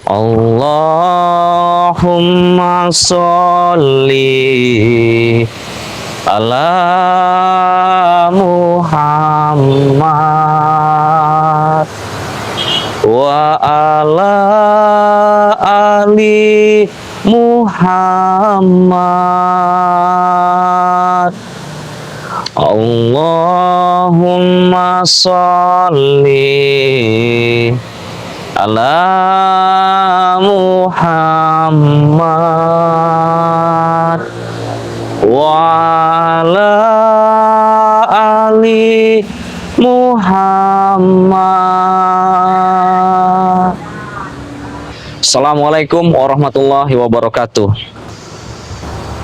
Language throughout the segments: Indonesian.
Allahumma sholli ala Muhammad wa ala ali Muhammad. Allahumma sholli ala Muhammad wa ala ali Muhammad. Assalamualaikum warahmatullahi wabarakatuh.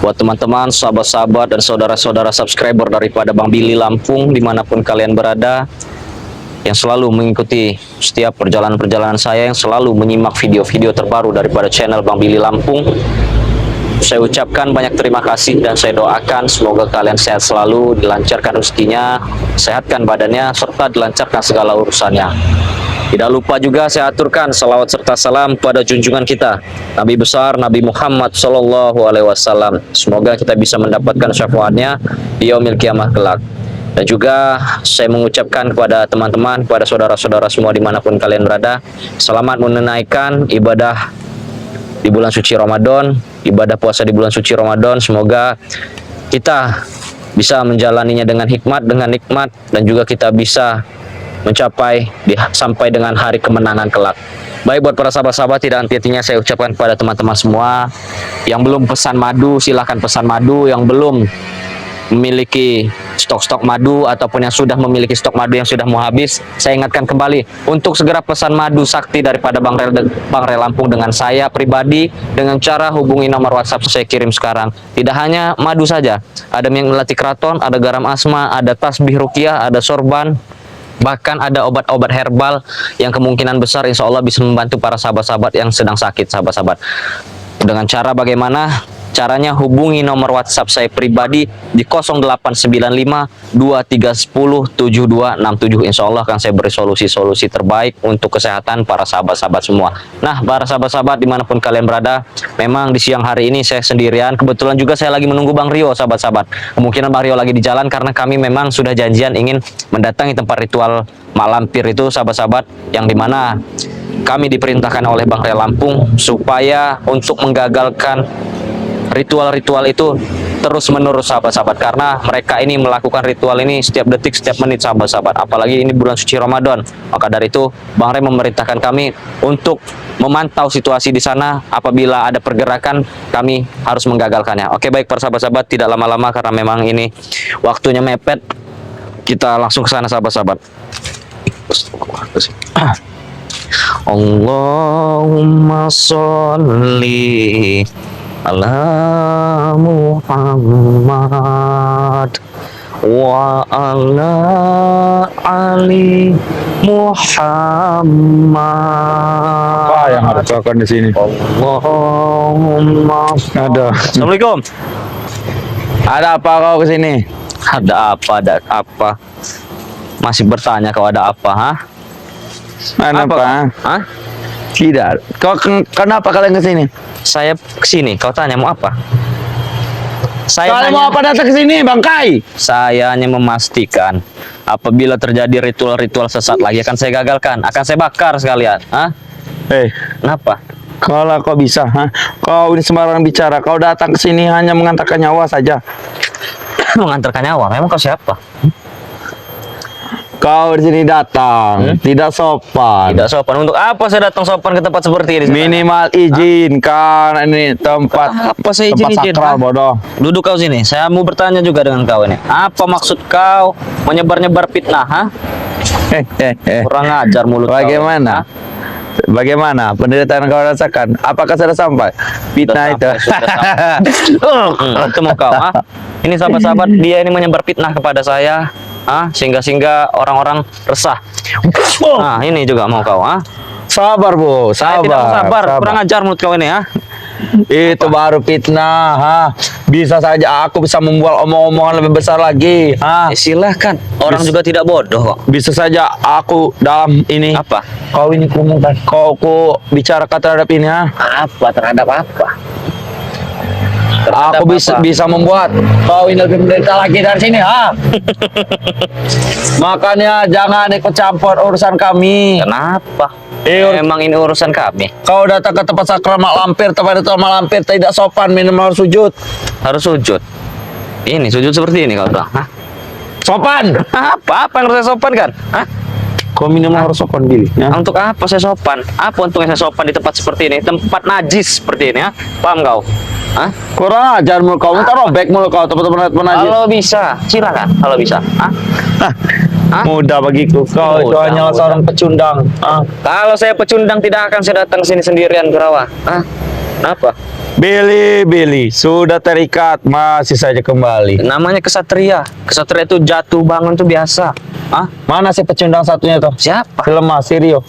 Buat teman-teman, sahabat-sahabat, dan saudara-saudara subscriber daripada Bang Billy Lampung dimanapun kalian berada, yang selalu mengikuti setiap perjalanan-perjalanan saya, yang selalu menyimak video-video terbaru daripada channel Bang Billy Lampung, saya ucapkan banyak terima kasih dan saya doakan semoga kalian sehat selalu, dilancarkan rezekinya, sehatkan badannya, serta dilancarkan segala urusannya. Tidak lupa juga saya aturkan salawat serta salam pada junjungan kita Nabi besar Nabi Muhammad SAW. Semoga kita bisa mendapatkan syafaatnya di yaumil kiamah kelak. Dan juga saya mengucapkan kepada teman-teman, kepada saudara-saudara semua dimanapun kalian berada, selamat menunaikan ibadah di bulan suci Ramadan, ibadah puasa di bulan suci Ramadan. Semoga kita bisa menjalaninya dengan hikmat, dengan nikmat, dan juga kita bisa mencapai sampai dengan hari kemenangan kelak. Baik, buat para sahabat-sahabat, tidak henti-hentinya saya ucapkan kepada teman-teman semua yang belum pesan madu, silahkan pesan madu. Yang belum memiliki stok-stok madu ataupun yang sudah memiliki stok madu yang sudah mau habis, saya ingatkan kembali untuk segera pesan madu sakti daripada Bang Rel Lampung dengan saya pribadi, dengan cara hubungi nomor WhatsApp saya kirim sekarang. Tidak hanya madu saja, ada yang melati kraton, ada garam asma, ada tasbih ruqyah, ada sorban, bahkan ada obat-obat herbal yang kemungkinan besar insya Allah bisa membantu para sahabat-sahabat yang sedang sakit, sahabat-sahabat. Dengan cara bagaimana? Caranya hubungi nomor WhatsApp saya pribadi di 0895 2310 7267. Insya Allah akan saya beri solusi-solusi terbaik untuk kesehatan para sahabat-sahabat semua. Nah, para sahabat-sahabat dimanapun kalian berada, memang di siang hari ini saya sendirian. Kebetulan juga saya lagi menunggu Bang Rio, sahabat-sahabat. Kemungkinan Bang Rio lagi di jalan karena kami memang sudah janjian ingin mendatangi tempat ritual malampir itu, sahabat-sahabat, yang dimana kami diperintahkan oleh Bang Rel Lampung supaya untuk menggagalkan ritual-ritual itu terus menerus, sahabat-sahabat, karena mereka ini melakukan ritual ini setiap detik, setiap menit, sahabat-sahabat. Apalagi ini bulan suci Ramadan, maka dari itu Bang Rel memerintahkan kami untuk memantau situasi di sana. Apabila ada pergerakan, kami harus menggagalkannya. Oke, baik para sahabat-sahabat, tidak lama-lama karena memang ini waktunya mepet, kita langsung ke sana, sahabat-sahabat. Allahumma sholli ala Muhammad wa ala ali Muhammad. Apa yang harus dilakukan di sini? Allahumma. Ada. Assalamualaikum. Ada apa kau ke sini? Ada apa? Ada apa? Masih bertanya kau ada apa, ha? Ada apa? Hah? Tidak. Kenapa kalian ke sini? Saya kesini, kau tanya mau apa? Kalian mau apa datang ke sini, Bangkai? Saya hanya memastikan apabila terjadi ritual-ritual sesat lagi akan saya gagalkan, akan saya bakar sekalian. Hah? Kenapa? Kalau kau bisa, kau ini sembarangan bicara. Kau datang ke sini hanya mengantarkan nyawa saja. Mengantarkan nyawa? Memang kau siapa? Kau di sini datang, tidak sopan. Tidak sopan. Untuk apa saya datang sopan ke tempat seperti ini? Minimal izinkan ini tempat. Apa saya tempat izin? sakral, bodoh. Duduk kau sini. Saya mau bertanya juga dengan kau ini. Apa maksud kau menyebar-nyebar fitnah? Ha? Kurang ajar mulut Bagaimana? Kau. Bagaimana penderitaan kau rasakan? Apakah sudah sampai fitnah itu? Itu mau kau, ha? Ini sahabat-sahabat, dia ini menyebar fitnah kepada saya, sehingga orang-orang resah. Nah, ini juga mau kau, Sabar, Bu. Saya tidak Sabar. sabar. Kurang ajar mulut kau ini, ha? Itu baru fitnah, ha. Bisa saja aku bisa membuat omong-omongan lebih besar lagi, ha. Silahkan. Orang juga tidak bodoh kok. Bisa saja aku dalam ini. Apa? Kau ini ku bicarakan terhadap ini, ha. Apa terhadap apa? Aku bisa membuat kau ini lebih menderita lagi dari sini, ha. Makanya jangan ikut campur urusan kami. Kenapa? Eh, Emang ini urusan kami. Kau datang ke tempat sakral mak lampir, tempat ritual mak lampir tidak sopan, minimal sujud. Harus sujud. Ini sujud seperti ini kau bilang. Hah? Sopan. Apa yang harus saya sopan kan? Hah? Kau minimal harus sopan, Billy. Ya. Untuk apa saya sopan? Apa untungnya saya sopan di tempat seperti ini? Tempat najis seperti ini, ha? Paham kau? Hah? Kurang ajar mulut kau, ntar robek mulut kau, teman-teman aja. Kalau bisa, silakan. Kalau bisa, Hah? Hah? Mudah bagiku, kau itu Mudah, hanyalah mudah. seorang pecundang. Ah. Kalau saya pecundang tidak akan saya datang sini sendirian ke rawa. Hah? Kenapa? Billy, sudah terikat, masih saja kembali. Namanya kesatria. Kesatria itu jatuh bangun tuh biasa. Hah? Mana si pecundang satunya tuh? Siapa? Si lemah, si Rio.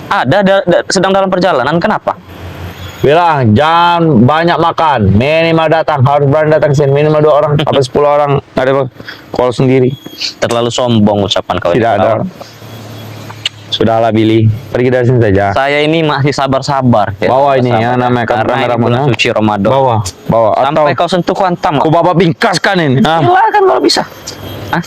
Ada, sedang dalam perjalanan. Kenapa? Bilang, jangan banyak makan. Minimal datang, harus berani datang sini. Minimal 2 orang, apa 10 orang. Ada call sendiri. Terlalu sombong ucapan kau. Tidak ini, ada. kawan. Sudahlah, Billy. Pergi dari sini saja. Saya ini masih sabar-sabar. ya. Bawa ini Sabar. ya, namanya Karena ini kamera bulan mana? suci Ramadan. Bawa. Sampai Atau kau sentuh kuantam. aku bapak bingkaskan ini. Ah. Silakan kalau bisa. Hah?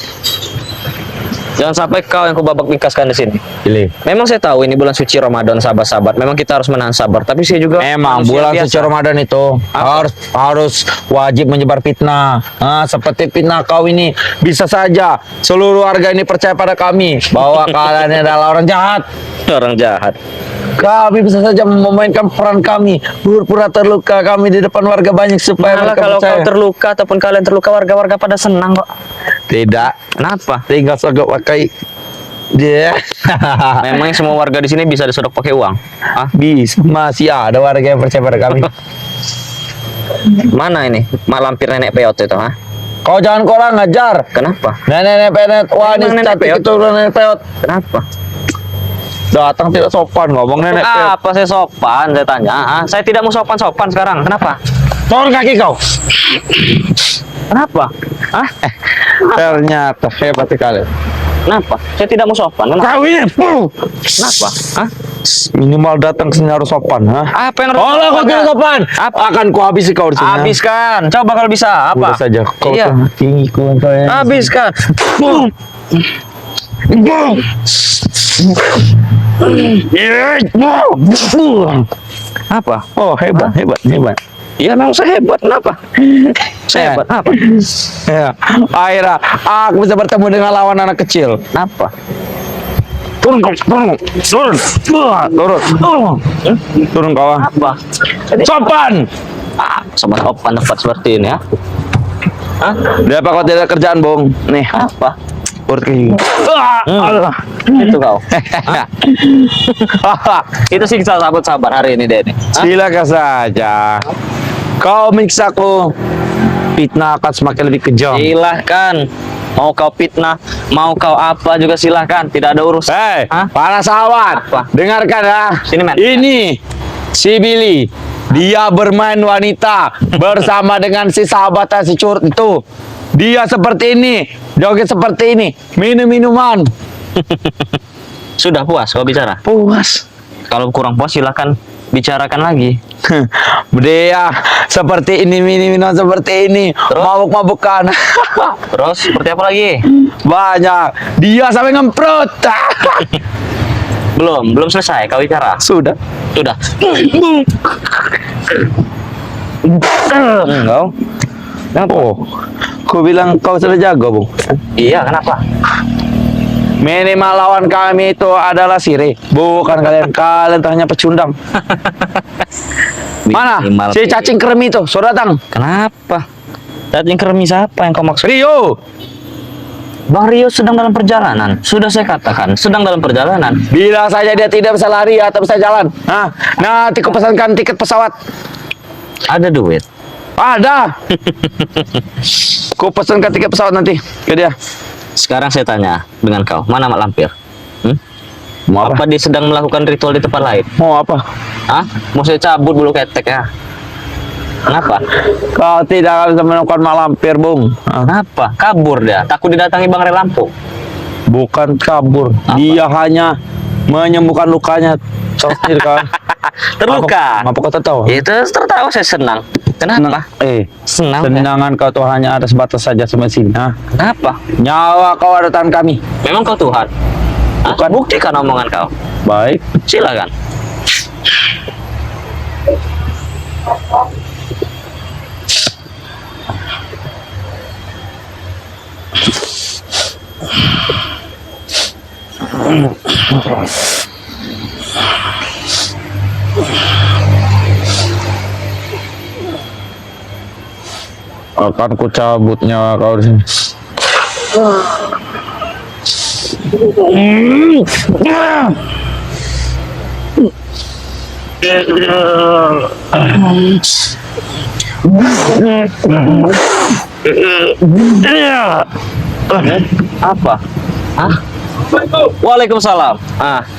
Jangan sampai kau yang kubabak bingkaskan di sini. Billy. Memang saya tahu ini bulan suci Ramadan, sahabat-sahabat. Memang kita harus menahan sabar. Tapi saya juga Emang manusia bulan biasa. suci Ramadan itu Apa? harus wajib menyebar fitnah. Seperti fitnah kau ini, bisa saja seluruh warga ini percaya pada kami bahwa kalian ini adalah orang jahat. Orang jahat. Kami bisa saja memainkan peran kami, pura-pura terluka kami di depan warga banyak supaya Malah mereka kalau percaya. kau terluka ataupun kalian terluka, warga-warga pada senang kok. Tidak, Kenapa? tinggal sogok pakai dia. Memang semua warga di sini bisa disodok pakai uang. Ah, Bisa, masih ada warga yang percaya pada kami. mana ini? Mak lampir nenek peot itu, ha? Kau jangan kurang ngajar. Kenapa? Nenek peot, wah ini Emang nenek cantik peot? itu nenek peot. Kenapa? Datang tidak sopan ngomong nenek peot. Apa saya sopan? Saya tanya. Ah, saya tidak mau sopan-sopan sekarang. Kenapa? Turun kaki kau. Kenapa? Ah, Ternyata hebat sekali. kenapa? Saya tidak mau sopan. Kenapa? Kau ini, Kenapa? Ah, minimal datang ke sini harus sopan, ha? apa yang harus Kalau kau tidak sopan, Apa? akan ku habisi kau di sini. ha? Habiskan. Coba kalau bisa. Udah Apa? saja, kau Iya. tuh tinggi kau ya. Habiskan. Apa? Oh hebat. Iya memang saya hebat. Kenapa? Saya hebat. Apa? Ya. Akhirnya aku bisa bertemu dengan lawan anak kecil. Apa? Turun kau, turun kau. ah. Apa? Sopan. Sama sopan tempat seperti ini ya. Hah? Berapa kau tidak kerjaan, Bung? Nih, Apa? urut kayak gini. Itu kau. Itu siksa sabar hari ini deh. Silakan saja. Kau menyiksaku. Fitnah akan semakin lebih kejam. Silahkan. Mau kau fitnah, mau kau apa juga silahkan. Tidak ada urusan. Hei, Hah? para sahabat, Apa? dengarkan ya. Sini, men. Ini si Billy. Dia bermain wanita bersama dengan si sahabatnya si curut itu. Dia seperti ini, joget seperti ini, minum minuman. Sudah puas kau bicara? Puas. Kalau kurang puas silahkan bicarakan lagi. Dia seperti ini, minum seperti ini, mabuk-mabukan. Terus seperti apa lagi? Banyak. Dia sampai ngemprot. Belum selesai kau bicara. Sudah. Sudah. Kau? Kenapa? Oh, kau bilang kau sudah jago, Bung. Iya, kenapa? Minimal lawan kami itu adalah Siri, bukan kalian. Kalian tuh hanya pecundang. Mana? Minimal Si cacing kremi itu, sudah datang. Kenapa? Cacing kremi siapa yang kau maksud? Rio, Bang Rio sedang dalam perjalanan. Sudah saya katakan, sedang dalam perjalanan. bila saja dia tidak bisa lari atau bisa jalan. Nah, nanti ku pesankan tiket pesawat. Ada duit. Ada. Ku pesankan tiket pesawat nanti ke dia. Sekarang saya tanya dengan kau, mana Mak Lampir? Mau Apa dia sedang melakukan ritual di tempat lain? Mau apa? Hah? Mau saya cabut bulu ketek ya? Kenapa? Kau tidak bisa menemukan mak lampir, Bung. Kenapa? Kabur dia. Takut didatangi Bang Ray Lampung. Bukan kabur, dia hanya menyembuhkan lukanya. Tahu sendiri kan? Terluka. Apa kau tahu? Itu tertawa saya senang. Kenapa? Senang. Senangan kau tuh hanya ada sebatas saja sama sini. Kenapa? Nyawa kau ada tangan kami. Memang kau Tuhan? Bukan. Buktikan omongan kau. Baik. Silakan. Akan ku cabut nyawa kau di sini. Apa? Waalaikumsalam.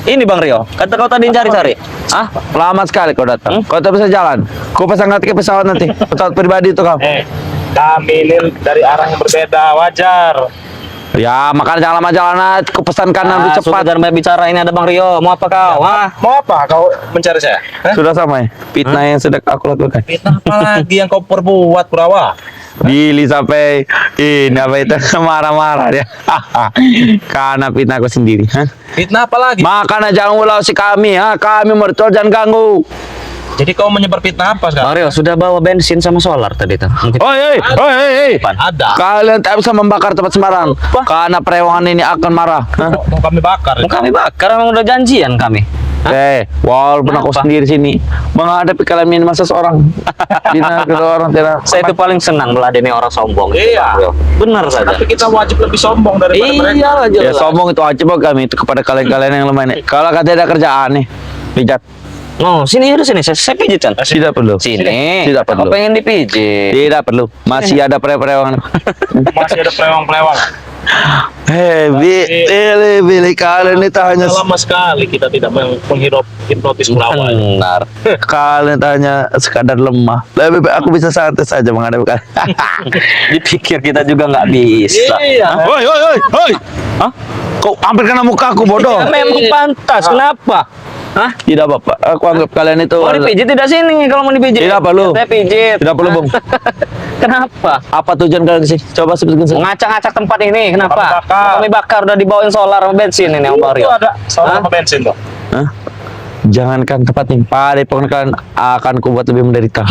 Ini Bang Rio. Kata kau tadi cari-cari. Lama sekali kau datang. Kau tak bisa jalan. Kau pesan ke pesawat nanti. Pesawat pribadi itu kau. Kami ini dari arah yang berbeda, wajar. Ya, makanya jangan lama jalan. Kau pesankan lebih cepat. Jangan banyak bicara, ini ada Bang Rio. Mau apa kau? Mau apa kau mencari saya? Sudah sama ya. Fitnah yang sedang aku lakukan. Fitnah apa lagi yang kau perbuat, Purawa? Billy sampai ini apa itu marah-marah dia. Karena fitnah aku sendiri. Fitnah apa lagi? Makanya jangan ulau si kami. Kami mertua jangan ganggu. Jadi kau menyebar fitnah apa sekarang? Bang Rio sudah bawa bensin sama solar tadi tuh. Mungkin Oi. Ada. Kalian tak bisa membakar tempat sembarang. Karena perewangan ini akan marah. Mau kami bakar. mau kami bakar, emang udah janjian kami. Walaupun aku Kenapa? sendiri sini menghadapi kalian ini masa seorang. Tidak orang tidak. Saya itu paling senang meladeni orang sombong. Iya. Bang Rio. Benar saja. Tapi kita wajib lebih sombong daripada mereka. Iya Ya jelas. sombong itu wajib kami itu kepada kalian-kalian yang lemah ini. Kalau kata ada kerjaan nih, pijat. Oh, sini udah sini. Saya pijitan. Tidak perlu. Sini. Tidak perlu. Aku pengen dipijit. Tidak perlu. Masih ada perewangan. Masih ada pelewang-pelewang. Billy kalian itu hanya Lama sekali kita tidak menghirup hipnotis Purawa. Benar. kalian itu hanya sekadar lemah. Lebih baik aku bisa santai saja menghadapi kalian. Dipikir kita juga nggak bisa. Iya. Hoi. Hah? Kau hampir kena muka aku bodoh. Ya, memang pantas. Kenapa? Hah? Tidak apa-apa. Aku anggap kalian itu Mau dipijit tidak sini kalau mau dipijit. Tidak perlu. Saya pijit. Tidak perlu, Bung. Kenapa? Apa tujuan kalian ke sini? Coba sebutkan. Ngacak-ngacak tempat ini. Kenapa? Kami bakar. Kami bakar udah dibawain solar sama bensin ini Om Itu Mario. ada solar Hah? apa bensin tuh? Hah? Jangankan tempat ini, padepokan kalian akan kubuat lebih menderita.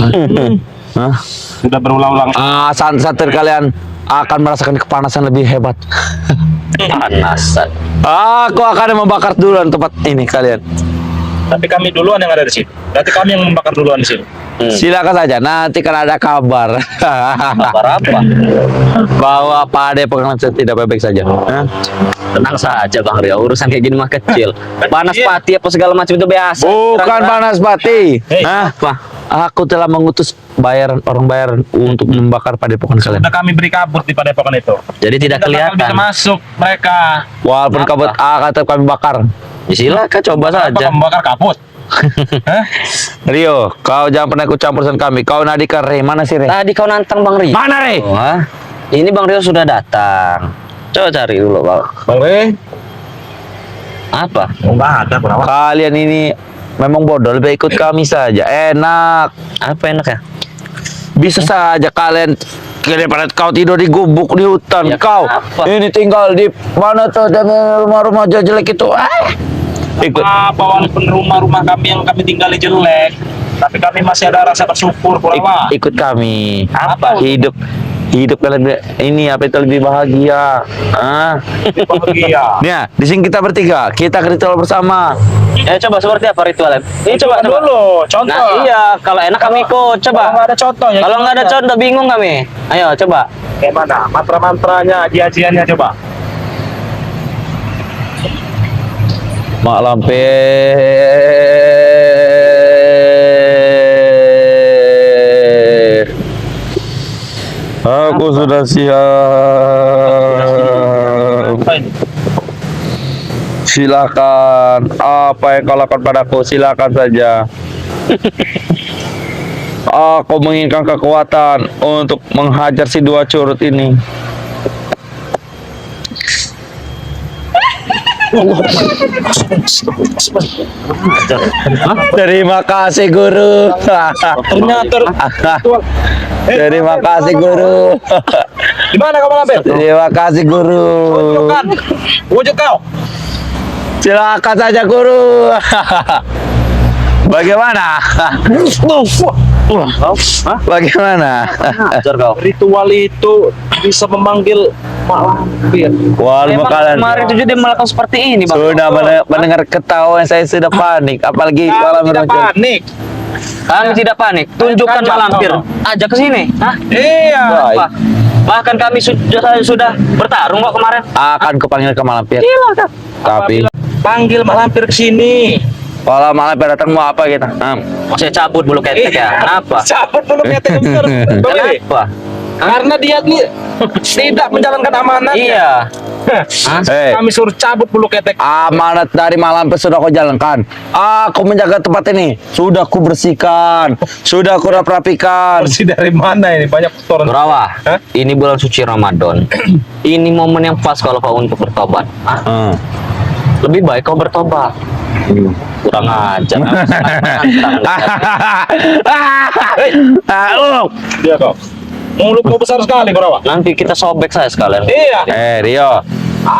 Hah? Sudah berulang-ulang. Santer kalian akan merasakan kepanasan lebih hebat. Panasan. Aku akan membakar duluan tempat ini kalian. Tapi kami duluan yang ada di sini. Berarti kami yang membakar duluan di sini. Silakan saja. Nanti kalau ada kabar, Kabar apa? bahwa padepokan kalian tidak baik-baik saja. Hah? Tenang saja Bang Rio. Urusan kayak gini mah kecil. Panas Iya. pati apa segala macam itu biasa. Bukan Kira-kira. panas bati. Hei, Hah? Apa? Aku telah mengutus orang bayaran untuk membakar padepokan kalian. Sudah kami beri kabut di padepokan itu. Jadi tidak Tidak bakal bisa kelihatan. masuk mereka. Walaupun Apa? kabut akan tetap kami bakar. Ya, silakan coba Apa saja. kamu bakar kabut? Hah? Rio, kau jangan pernah ikut campur urusan kami. Kau Nadika Re, mana sih Re? Tadi kau nantang Bang Rio. Mana Re? Wah, ini Bang Rio sudah datang. Coba cari dulu, Bang. Bang Re? Apa? Enggak ada, Purawa. Kalian ini memang bodoh, lebih ikut kami saja. Enak. Apa enak ya? Bisa saja kalian pada kau tidur di gubuk di hutan. Ya, Kau kenapa? ini tinggal di mana tuh dan rumah-rumah jelek itu. Ikut. Apa walaupun rumah-rumah kami yang kami tinggali jelek, tapi kami masih ada rasa bersyukur, Purawa. Ikut kami. Apa? Hidup kalian ini apa itu lebih bahagia. Bahagia. Nih, di sini kita bertiga, kita ritual bersama. Coba seperti apa ritualnya? Ini coba dulu, contoh. Nah, iya, kalau enak kami ikut. Kalau Coba. nggak ada contoh ya. Kalau nggak ada contoh bingung kami. Ayo coba. Gimana? Mantra-mantranya, aji-ajiannya coba. Mak lampir. Aku sudah siap. Apa ini? Silakan. Apa yang kau lakukan padaku, silakan saja. Aku menginginkan kekuatan untuk menghajar si dua curut ini. Terima kasih guru. Ternyata Terima kasih guru. gimana kau Malampir? Terima kasih guru. Wujudkan. Wujud kau. Silakan saja guru. Bagaimana? Bagaimana? Ajar kau. Ritual itu bisa memanggil Malampir. Wah, Memang kalian kemarin itu dia melakukan seperti ini, Bang. sudah mendengar ketawa saya sudah panik, apalagi malam Tidak meruncing. panik. Kami tidak panik. Tunjukkan Ajak, Malampir. no. Ajak ke sini. Hah? Iya. Baik. Apa? Bahkan kami sudah bertarung kok kemarin. Akan kupanggil ke Malampir. Gila, Tapi Panggil Malampir ke sini. kalau Malampir datang mau apa kita? Masih cabut bulu ketek ya. Kenapa? Cabut dulu ketek bener. Pemilih. Kenapa? Karena dia nih tidak menjalankan amanat. Iya. Hah? Hei, Kami suruh cabut bulu ketek. amanat dari Malampir sudah kau jalankan. Aku menjaga tempat ini. Sudah ku bersihkan. Sudah ku rapikan. Bersih dari mana ini? Banyak kotoran. Berawa, Hah? ini bulan suci Ramadan. Ini momen yang pas kalau kau untuk bertobat. Hah? Lebih baik kau bertobat. Kurang ajar. Dia kau. Mulut kau besar sekali, Berawa. Nanti kita sobek saya sekalian. Iya. Rio,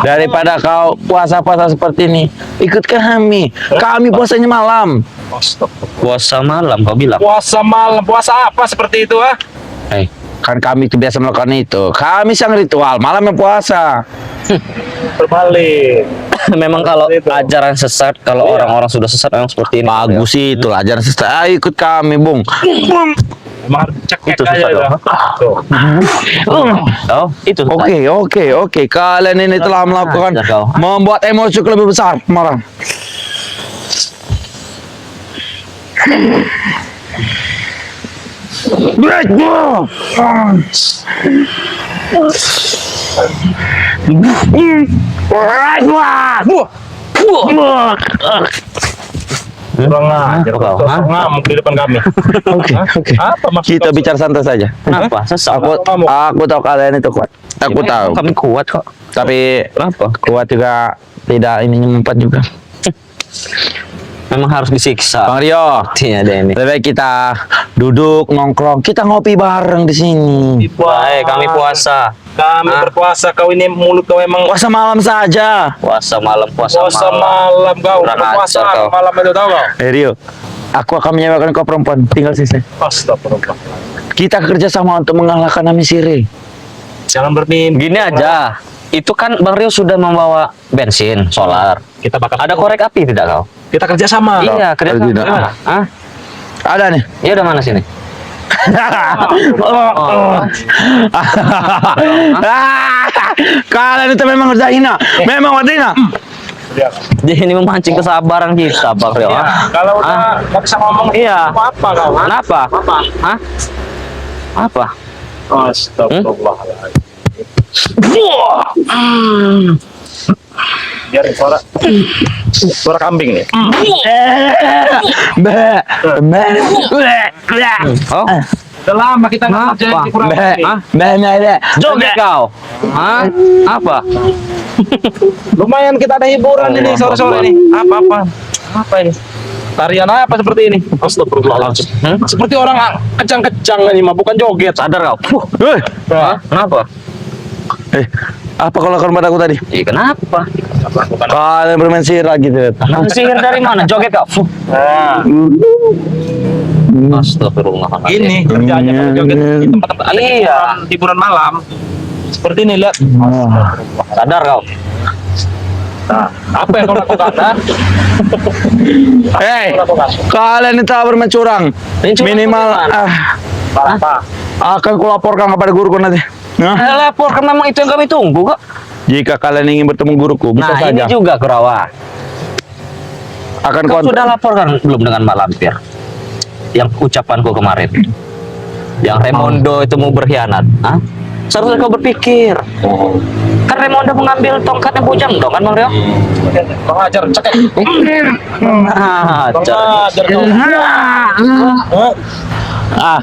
daripada kau puasa-puasa seperti ini, ikut kami. Kami puasanya malam. Puasa malam kau bilang. Puasa malam, puasa apa seperti itu, ah? Kan kami itu biasa melakukan itu. Kami sang ritual, malam yang puasa. Berbalik. Memang kalau Itu. ajaran sesat, kalau Iya. orang-orang sudah sesat memang seperti ini. Bagus itu lah, jangan sesat. Ayo ikut kami, Bung. Emang harus cek Itu aja susah ya. dong. Tuh. Oh, itu sesat. Oke. Kalian ini telah melakukan Ajar kau. membuat emosi lebih besar, marah. Kurang ajar Apa kau? kau. Hah? Ngamuk di depan kami. Oke. Apa maksud Kita kau? bicara santai saja. Kenapa? Sesat. Aku tahu kalian itu kuat. Aku tahu. Kami kuat kok. Tapi Kenapa? kuat juga tidak ini mempat juga. Memang harus disiksa. Bang Rio, Artinya ada ini. lebih baik kita duduk nongkrong, kita ngopi bareng di sini. Baik, kami puasa. Kami Ah. berpuasa, kau ini mulut kau emang Puasa malam saja. Puasa malam, puasa puasa malam. malam kau. Kurang Berpuasa ajar kau. malam itu tahu kau? Rio, aku akan menyewakan kau perempuan, tinggal sisa. Astagfirullah. Kita kerja sama untuk mengalahkan Nami Siri. Jangan bermimpi. Gini aja. Itu kan Bang Rio sudah membawa bensin, solar. Kita bakal Ada korek api tidak kau? Kita kerja sama. Iya, kerja Tidak. sama. Hah? Ada nih. Iya, udah mana sini? Oh. Kalian itu memang harus hina. Memang harus hina. Iya. Dia ini memancing kesabaran kita, Bang Rio. Iya. Hah? Kalau udah nggak bisa ngomong, Iya. apa kau? Hah? Kenapa? Apa? Hah? Apa? Astagfirullahaladzim. Biar suara kambing nih. Oh, Udah lama kita nggak kerja Apa? di kurang ini. Hah? joget kau? Hah? Apa? Lumayan kita ada hiburan ini sore-sore ini. Apa-apa? Apa ini? Tarian apa seperti ini? Astagfirullahaladzim. Seperti orang kejang-kejang ini mah, bukan joget. Sadar kau? Hah? Kenapa? Apa kalau lakukan padaku tadi? Iya, kenapa? Bukan. Kalian bermain sihir gitu. Sihir dari mana? Joget kau? Nah, Astagfirullahaladzim. ini kerjanya kalau joget di tempat-tempat ada Iya. hiburan malam. Seperti ini lihat. Sadar kau? Nah, apa yang kau lakukan? Nah? Hei, Kau lakukan. kalian itu bermain curang. Ini curang Minimal bagaimana? Apa? akan kulaporkan kepada guruku nanti. Nah, Laporkan memang itu yang kami tunggu kok. jika kalian ingin bertemu guruku, bisa Nah, saja. ini juga Kurawa. Akan Kau kontak. sudah laporkan belum dengan Mak Lampir? Yang ucapanku kemarin. Yang Raimondo itu mau berkhianat. Hah? Seharusnya kau berpikir. Kan Raimondo mengambil tongkatnya Bujang dong kan Bang Rio? Pengajar cekek. Ah, Pengajar kau. Hah? Ah,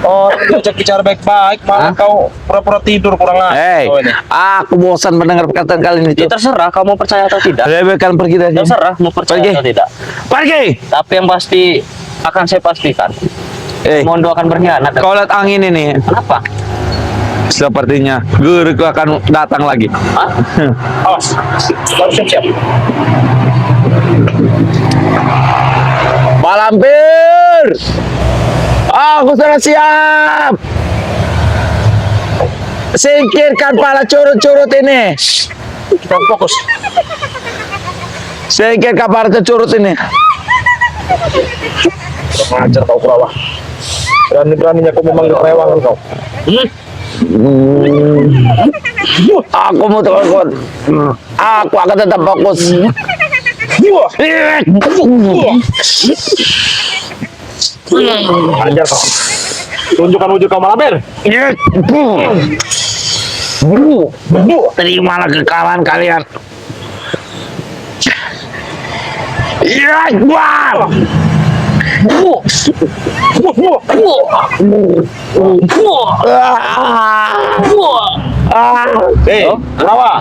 Orang diajak bicara baik-baik, malah kau pura-pura tidur kurang hey, ajar. aku bosan mendengar perkataan kalian itu. Ya terserah kamu mau percaya atau tidak. Lebih kalian pergi dari sini. Terserah mau percaya Pergi. atau tidak. Pergi. Tapi yang pasti akan saya pastikan. Mondo akan berkhianat. Kau lihat angin ini. Kenapa? Sepertinya guruku akan datang lagi. Hah? Awas, baru siap-siap. Malampir. Aku sudah siap. Singkirkan para curut-curut ini. Kita fokus. Singkirkan para curut ini. Kurang ajar kau Kurawa. Berani-beraninya kau memanggil kerewangan kau. Aku mau takut. Aku akan tetap fokus. Ajar kau. Tunjukkan wujud kau Malampir. Terimalah kekalahan kalian. Ya, wah. Hei, Kurawa.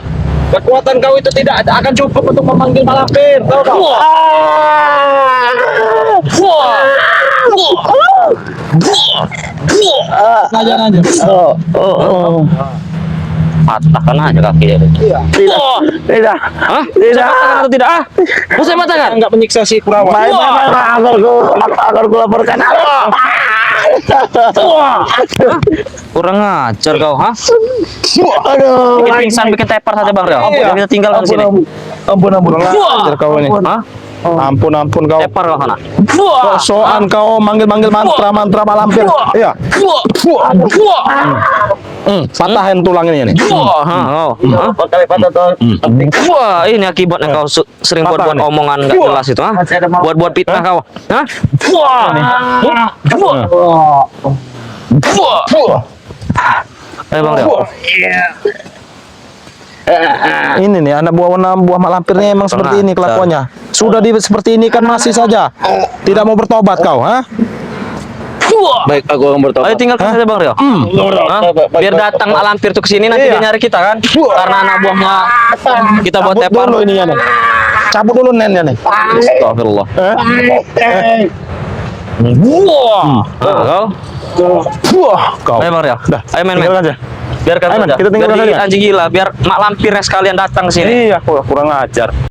Kekuatan kau itu tidak akan cukup untuk memanggil Malampir, tahu kau? Ajar. Patahkan aja kaki dia. Tidak. Hah? Tidak. Saya patahkan atau tidak? Ah? Mau saya patahkan? Enggak menyiksa si Kurawa. Akan ku laporkan. Kurang ajar kau, ha? Aduh. Bikin pingsan, bikin tepar saja Bang Rio. Iya. Kita tinggalkan sini. Ampun. Ajar kau ini. Hah? Ampun kau. Tepar kau sana. Soan kau manggil-manggil mantra Malampir. Iya. Patahin tulang ini nih. Wah, ini akibatnya kau sering buat-buat omongan nggak jelas itu, ha? Buat-buat fitnah kau, ha? Ayo Bang Rio. Ini nih anak buah Malampirnya emang seperti ini kelakuannya. Sudah seperti ini kan masih saja. Tidak mau bertobat kau, ha? Baik, aku akan bertobat. Ayo tinggalkan saja Bang Rio. Hah? Biar datang Malampir tuh kesini nanti Iya. dia nyari kita kan? Karena anak buahnya kita buat Cabut tepar. dulu ini ya nih. Cabut dulu nennya nih. Astagfirullah. Kau. Kau. Ayo Bang Rio. Ayo main. Tinggalkan aja. Biarkan Ayo, saja. kita Biar tinggalkan di saja. anjing gila, biar mak lampirnya sekalian datang ke sini. Iya, kurang ajar.